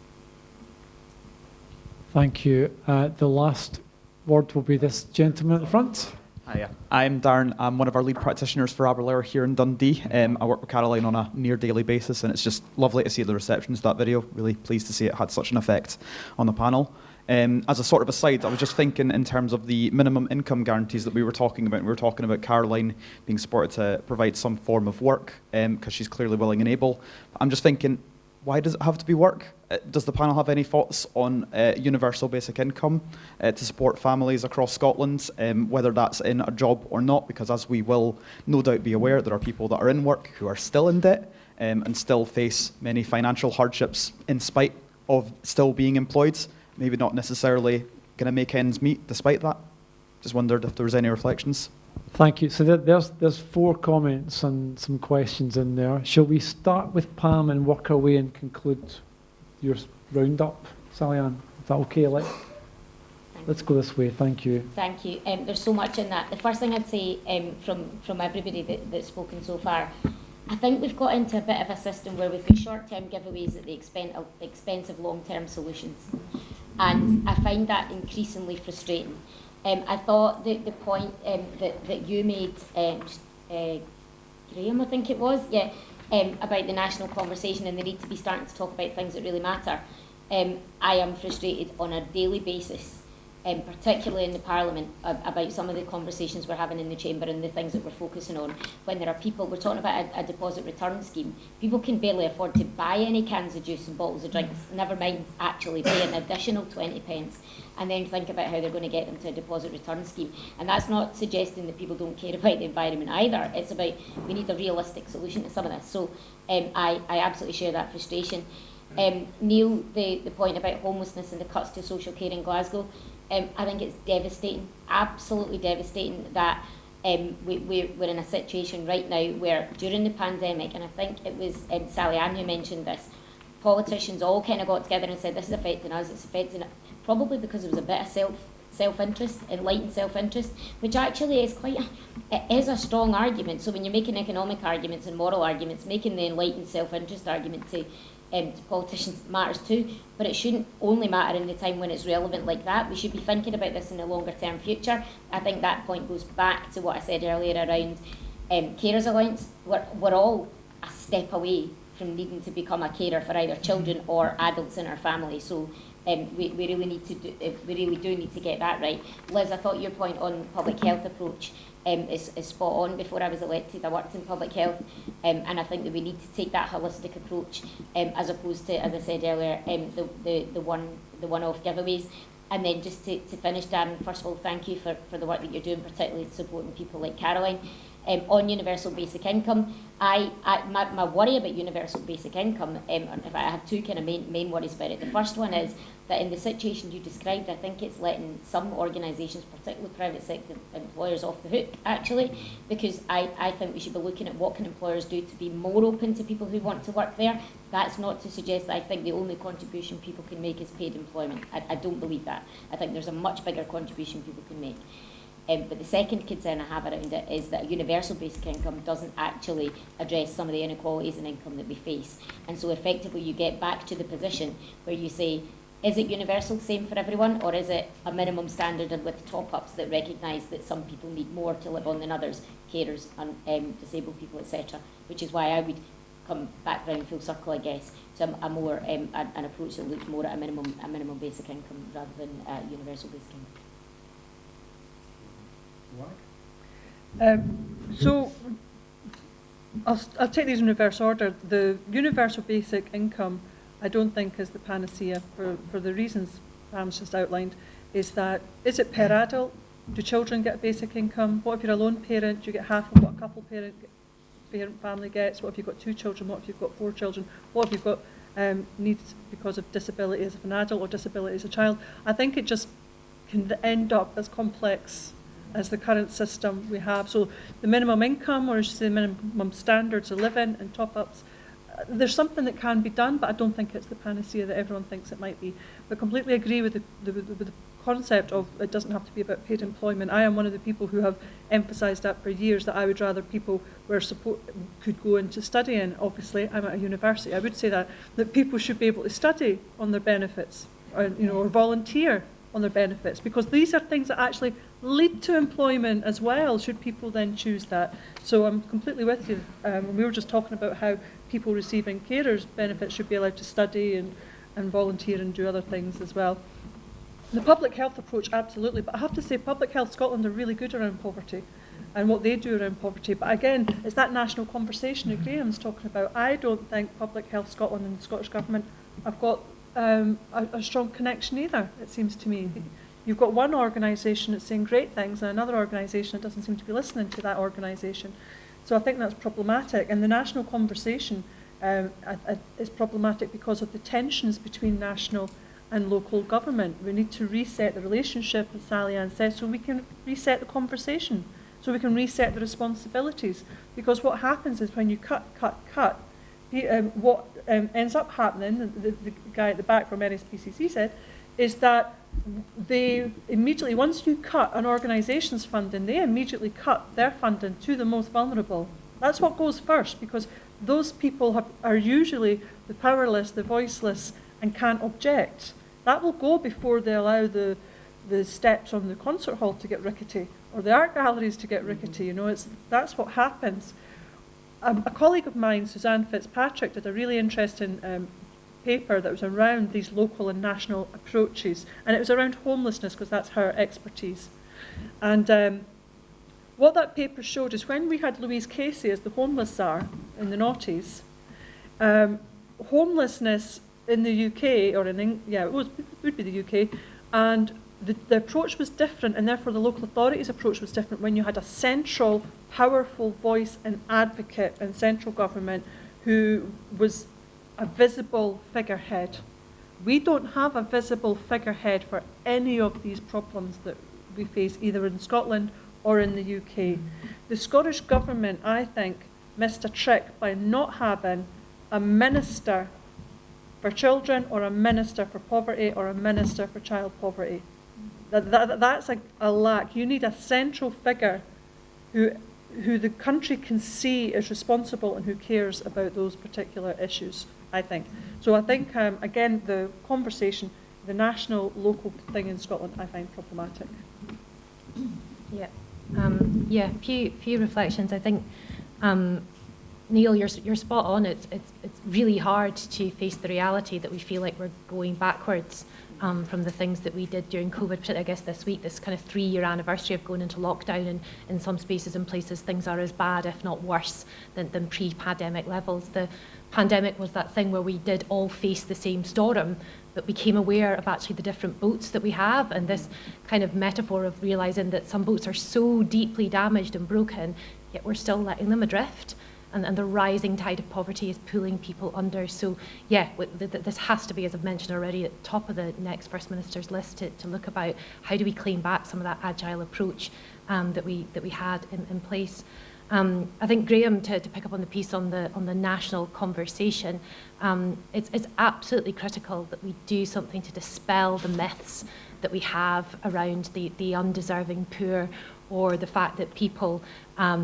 S1: Thank you. The last word will be this gentleman at the front.
S9: Hiya, I'm Darren. I'm one of our lead practitioners for Aberlour here in Dundee. I work with Caroline on a near daily basis, and it's just lovely to see the reception to that video. Really pleased to see it had such an effect on the panel. As a sort of aside, I was just thinking in terms of the minimum income guarantees that we were talking about. We were talking about Caroline being supported to provide some form of work because she's clearly willing and able. I'm just thinking, why does it have to be work? Does the panel have any thoughts on universal basic income to support families across Scotland, whether that's in a job or not? Because as we will no doubt be aware, there are people that are in work who are still in debt and still face many financial hardships in spite of still being employed. Maybe not necessarily going to make ends meet despite that. Just wondered if there was any reflections.
S1: Thank you. So there's 4 comments and some questions in there. Shall we start with Pam and work our way and conclude your roundup, SallyAnn? Is that okay? Let's go this way. Thank you.
S2: Thank you. There's so much in that. The first thing I'd say from everybody that's spoken so far, I think we've got into a bit of a system where we've got short-term giveaways at the expense of long-term solutions. And I find that increasingly frustrating. I thought that the point that you made, Graham, I think it was, about the national conversation and the need to be starting to talk about things that really matter. I am frustrated on a daily basis, particularly in the Parliament, about some of the conversations we're having in the Chamber and the things that we're focusing on. When there are people, we're talking about a deposit return scheme, people can barely afford to buy any cans of juice and bottles of drinks, never mind actually pay an additional 20 pence, and then think about how they're going to get them to a deposit return scheme. And that's not suggesting that people don't care about the environment either. It's about we need a realistic solution to some of this. So I absolutely share that frustration. Neil, the point about homelessness and the cuts to social care in Glasgow, I think it's devastating, absolutely devastating that we're in a situation right now where during the pandemic, and I think it was SallyAnn who mentioned this, politicians all kind of got together and said this is affecting us, it's affecting, probably because there was a bit of self-interest, enlightened self-interest, which actually is it is a strong argument. So when you're making economic arguments and moral arguments, making the enlightened self-interest argument to politicians matters too, but it shouldn't only matter in the time when it's relevant like that. We should be thinking about this in the longer term future. I think that point goes back to what I said earlier around carers allowance. We're all a step away from needing to become a carer for either children or adults in our family. So we really do need to get that right. Liz, I thought your point on public health approach is spot on. Before I was elected, I worked in public health, and I think that we need to take that holistic approach as opposed to, as I said earlier, the one-off giveaways. And then just to finish, Darren, first of all, thank you for the work that you're doing, particularly supporting people like Caroline. On universal basic income, my worry about universal basic income, if I have 2 kind of main worries about it. The first one is that in the situation you described, I think it's letting some organisations, particularly private sector employers, off the hook, actually, because I think we should be looking at what can employers do to be more open to people who want to work there. That's not to suggest that I think the only contribution people can make is paid employment. I don't believe that. I think there's a much bigger contribution people can make. But the second concern I have around it is that a universal basic income doesn't actually address some of the inequalities in income that we face. And so effectively you get back to the position where you say, is it universal, same for everyone, or is it a minimum standard and with top-ups that recognise that some people need more to live on than others, carers and disabled people, etc. Which is why I would come back round full circle, I guess, to a more an approach that looks more at a minimum basic income rather than universal basic income.
S3: So I'll take these in reverse order. The universal basic income, I don't think is the panacea for the reasons Pam's just outlined. Is it per adult? Do children get basic income? What if you're a lone parent? Do you get half of what a couple parent family gets? What if you've got 2 children? What if you've got 4 children? What if you've got needs because of disability as an adult or disability as a child? I think it just can end up as complex as the current system we have. So the minimum income, or as you say, minimum standards of living and top-ups, there's something that can be done, but I don't think it's the panacea that everyone thinks it might be. But completely agree with the concept of it doesn't have to be about paid employment. I am one of the people who have emphasised that for years, that I would rather people could go into studying. Obviously, I'm at a university. I would say that people should be able to study on their benefits, or volunteer on their benefits, because these are things that actually lead to employment as well, should people then choose that. So I'm completely with you. We were just talking about how people receiving carers benefits should be allowed to study and volunteer and do other things as well. The public health approach, absolutely, but I have to say Public Health Scotland are really good around poverty and what they do around poverty. But again, it's that national conversation that Graham's talking about. I don't think Public Health Scotland and the Scottish Government have got a strong connection either, it seems to me. You've got one organisation that's saying great things and another organisation that doesn't seem to be listening to that organisation. So I think that's problematic. And the national conversation is problematic because of the tensions between national and local government. We need to reset the relationship, as SallyAnn said, so we can reset the conversation, so we can reset the responsibilities. Because what happens is when you cut, what ends up happening, the guy at the back from NSPCC said, is that they immediately, once you cut an organisation's funding, they immediately cut their funding to the most vulnerable. That's what goes first, because those people are usually the powerless, the voiceless, and can't object. That will go before they allow the steps on the concert hall to get rickety, or the art galleries to get rickety. That's what happens. A colleague of mine, Suzanne Fitzpatrick, did a really interesting paper that was around these local and national approaches, and it was around homelessness, because that's her expertise. And what that paper showed is when we had Louise Casey as the homeless czar in the noughties, homelessness in the UK, or it would be the UK, and the approach was different, and therefore the local authorities' approach was different when you had a central, powerful voice and advocate in central government who was a visible figurehead. We don't have a visible figurehead for any of these problems that we face, either in Scotland or in the UK. The Scottish Government, I think, missed a trick by not having a minister for children, or a minister for poverty, or a minister for child poverty. That's a lack. You need a central figure who the country can see is responsible and who cares about those particular issues, I think. So I think, again, the conversation, the national, local thing in Scotland, I find problematic.
S4: Yeah. Few reflections. I think, Neil, you're spot on. It's really hard to face the reality that we feel like we're going backwards from the things that we did during COVID. Particularly, I guess this week, this kind of 3-year anniversary of going into lockdown, and in some spaces and places things are as bad, if not worse, than pre-pandemic levels. The pandemic was that thing where we did all face the same storm, but became aware of actually the different boats that we have, and this kind of metaphor of realising that some boats are so deeply damaged and broken, yet we're still letting them adrift. And the rising tide of poverty is pulling people under. So yeah, this has to be, as I've mentioned already, at the top of the next First Minister's list to look about how do we claim back some of that agile approach that we had in place. I think, Graham, to pick up on the piece on the national conversation, it's absolutely critical that we do something to dispel the myths that we have around the undeserving poor, or the fact that people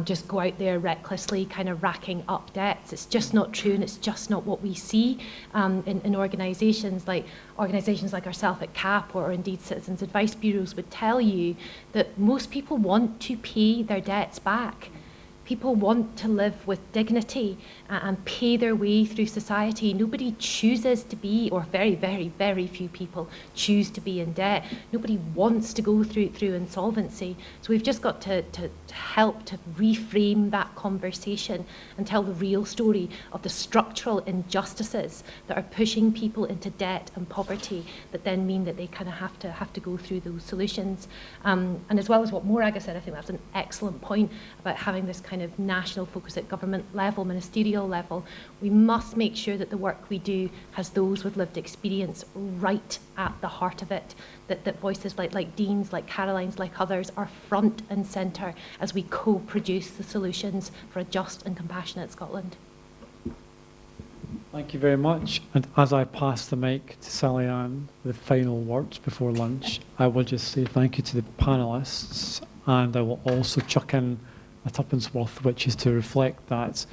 S4: just go out there recklessly kind of racking up debts. It's just not true, and it's just not what we see in organisations like ourselves at CAP, or indeed Citizens Advice Bureaus would tell you that most people want to pay their debts back. People want to live with dignity and pay their way through society. Nobody chooses to be, or very, very, very few people choose to be in debt. Nobody wants to go through insolvency. So we've just got to help to reframe that conversation and tell the real story of the structural injustices that are pushing people into debt and poverty, that then mean that they kind of have to go through those solutions. And as well as what Morag said, I think that's an excellent point about having this kind kind of national focus at government level, ministerial level. We must make sure that the work we do has those with lived experience right at the heart of it, that voices like Dean's, like Caroline's, like others are front and centre as we co-produce the solutions for a just and compassionate Scotland.
S1: Thank you very much. And as I pass the mic to SallyAnn with final words before lunch, I will just say thank you to the panellists, and I will also chuck in a tuppence worth, which is to reflect that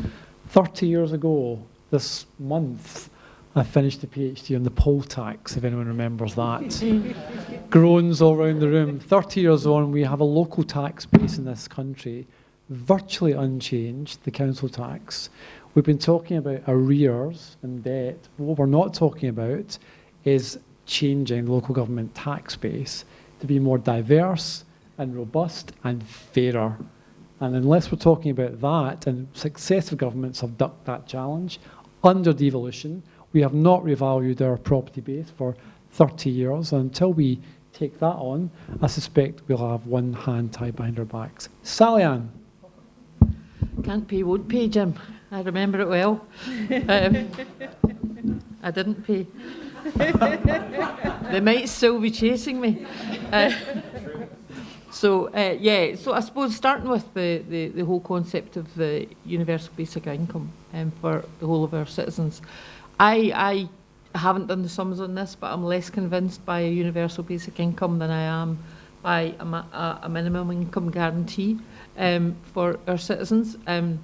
S1: 30 years ago this month, I finished a PhD on the poll tax, if anyone remembers that. Groans all around the room. 30 years on, we have a local tax base in this country, virtually unchanged, the council tax. We've been talking about arrears and debt. What we're not talking about is changing the local government tax base to be more diverse and robust and fairer. And unless we're talking about that, and successive governments have ducked that challenge, under devolution, we have not revalued our property base for 30 years. And until we take that on, I suspect we'll have one hand tied behind our backs. SallyAnn.
S5: Can't pay, won't pay, Jim. I remember it well. I didn't pay. They might still be chasing me. So I suppose starting with the whole concept of the universal basic income for the whole of our citizens. I haven't done the sums on this, but I'm less convinced by a universal basic income than I am by a minimum income guarantee for our citizens. And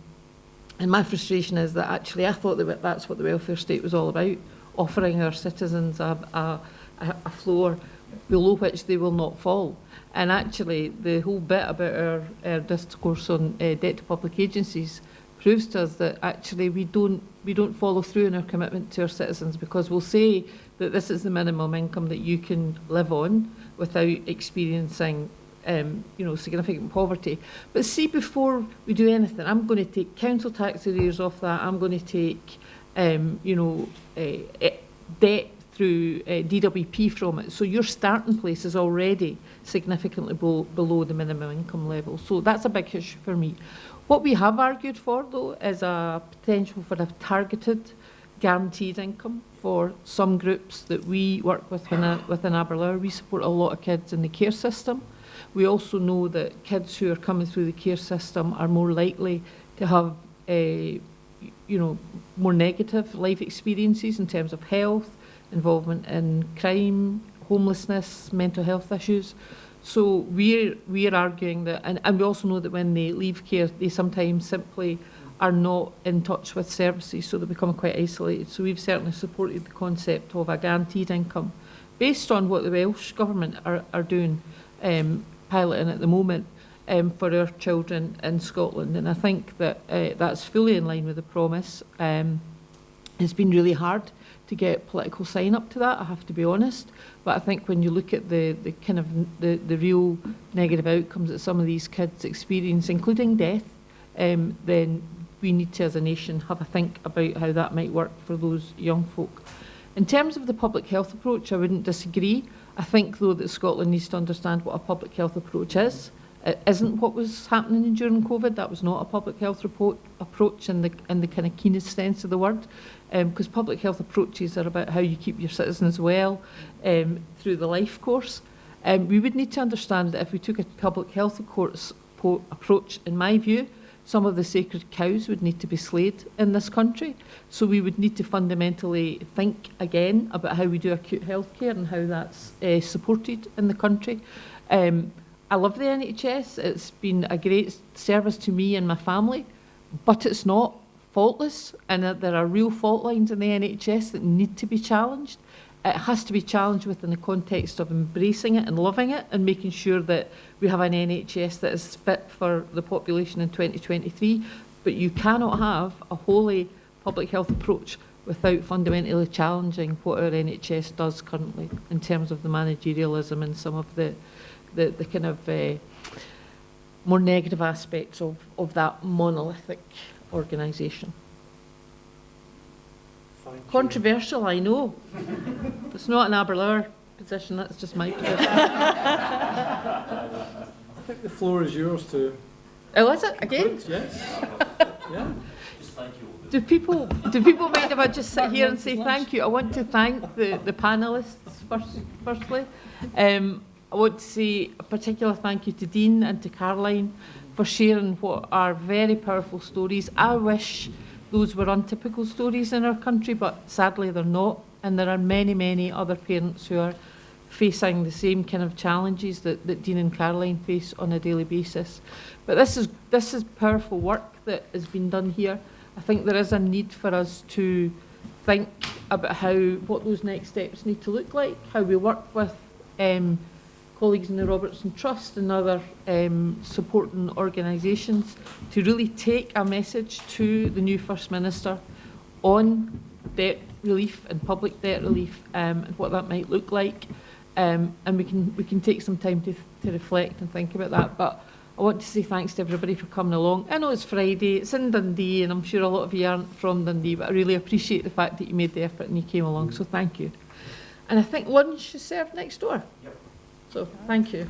S5: my frustration is that actually I thought that that's what the welfare state was all about, offering our citizens a floor below which they will not fall. And actually the whole bit about our discourse on debt to public agencies proves to us that actually we don't follow through in our commitment to our citizens, because we'll say that this is the minimum income that you can live on without experiencing significant poverty. But see, before we do anything, I'm going to take council tax arrears off that. I'm going to take, debt through DWP from it. So your starting place is already significantly below the minimum income level. So that's a big issue for me. What we have argued for, though, is a potential for a targeted guaranteed income for some groups that we work with within Aberlour. We support a lot of kids in the care system. We also know that kids who are coming through the care system are more likely to have more negative life experiences in terms of health, involvement in crime, homelessness, mental health issues. So we're arguing that, and we also know that when they leave care, they sometimes simply are not in touch with services, so they become quite isolated. So we've certainly supported the concept of a guaranteed income based on what the Welsh Government are doing, piloting at the moment for our children in Scotland. And I think that that's fully in line with the promise. It's been really hard to get political sign-up to that, I have to be honest. But I think when you look at the kind of the real negative outcomes that some of these kids experience, including death, then we need to, as a nation, have a think about how that might work for those young folk. In terms of the public health approach, I wouldn't disagree. I think, though, that Scotland needs to understand what a public health approach is. It isn't what was happening during COVID. That was not a public health approach in the kind of keenest sense of the word, because public health approaches are about how you keep your citizens well through the life course. We would need to understand that if we took a public health approach, in my view, some of the sacred cows would need to be slayed in this country. So we would need to fundamentally think again about how we do acute health care and how that's supported in the country. I love the NHS. It's been a great service to me and my family, but it's not faultless, and there are real fault lines in the NHS that need to be challenged. It has to be challenged within the context of embracing it and loving it and making sure that we have an NHS that is fit for the population in 2023. But you cannot have a wholly public health approach without fundamentally challenging what our NHS does currently in terms of the managerialism and some of the kind of more negative aspects of that monolithic organisation. Controversial, I know. It's not an Aberlour position, that's just my position.
S1: I think the floor is yours to
S5: Oh, is it again?
S6: Yes. Yeah.
S5: Do people mind if I just sit here and say thank you? I want to thank the panellists firstly. I want to say a particular thank you to Dean and to Caroline for sharing what are very powerful stories. I wish those were untypical stories in our country, but sadly they're not. And there are many, many other parents who are facing the same kind of challenges that Dean and Caroline face on a daily basis. But this is powerful work that has been done here. I think there is a need for us to think about what those next steps need to look like, how we work with colleagues in the Robertson Trust and other supporting organisations to really take a message to the new First Minister on debt relief and public debt relief and what that might look like. And we can take some time to reflect and think about that. But I want to say thanks to everybody for coming along. I know it's Friday, it's in Dundee, and I'm sure a lot of you aren't from Dundee, but I really appreciate the fact that you made the effort and you came along, so thank you. And I think lunch is served next door. Yep. So thank you.